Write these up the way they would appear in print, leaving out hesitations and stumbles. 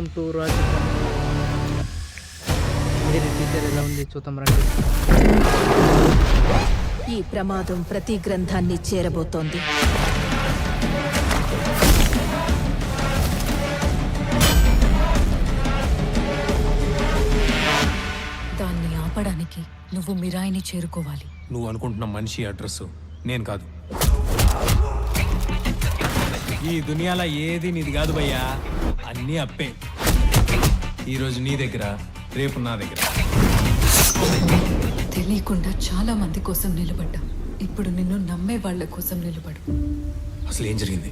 Welcome to రాజు. మీరు teacher ఎలా ఉంది చూద్దాం రండి. ఈ ప్రమాదం ప్రతి గ్రంథాన్ని చేరబోతోంది. దాన్ని ఆపడానికి నువ్వు మిరాయిని చేరుకోవాలి. నువ్వు అనుకుంటున్న మనిషి అడ్రస్ నేను కాదు. ఈ దునియాలో ఏది నీది కాదు భయ్యా, అన్నీ అప్పే. ఈరోజు నీ దగ్గర, రేపు నా దగ్గర. తెలియకుండా చాలా మంది కోసం నిలబడ్డా. ఇప్పుడు నిన్ను నమ్మే వాళ్ళ కోసం నిలబడు. అసలు ఏం జరిగింది?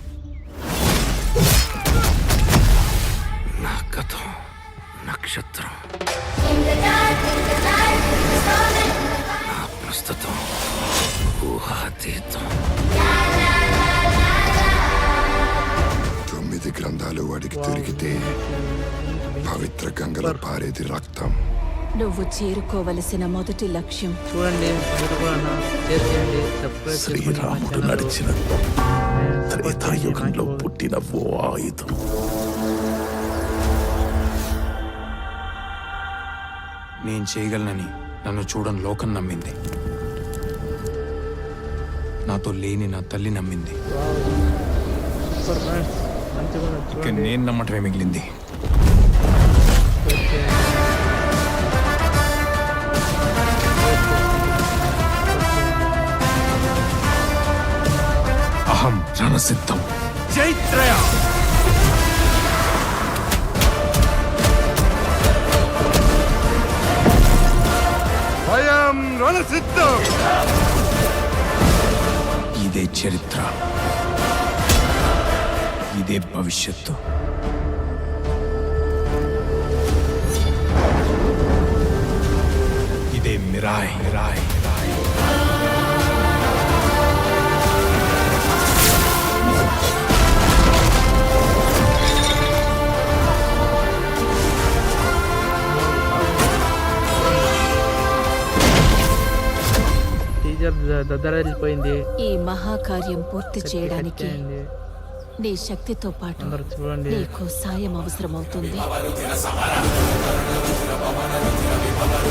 నా కథ నక్షత్రం, నా ప్రస్తుతం ఊహాతీతం. 9 గ్రంథాలు వాడికి దొరికితే పవిత్ర గంగలో పారేది రక్తం. నువ్వు చేరుకోవలసిన మొదటి లక్ష్యం చూడండి, మీరు కూడా షేర్ చేయండి, సబ్స్క్రైబ్ శ్రీరాముడు నడిచిన త్రేతాయుగంలో పుట్టిన ఓ ఆయుధం. నేను చేయగలనని నన్ను చూడని లోకం నమ్మింది. నాతో లేని నా తల్లి నమ్మింది. సూపర్ ఫ్రెండ్స్, మంచిగా ఉన్నది. ఇక చూడండి. నేను నమ్మటమే మిగిలింది. అహం రణసిద్ధం. జైత్రయ. భయం రణసిద్ధం. ఇదే చరిత్ర, ఇదే భవిష్యత్తు. ఇదే మిరాయ్ మిరాయ్ మిరాయ్. టీచర్ దగ్గర వెళ్ళిపోయింది. ఈ మహాకార్యం పూర్తి చేయడానికి చేయండి. నీ శక్తితో పాటు అందరూ చూడండి. నీకు సాయం అవసరమవుతుంది.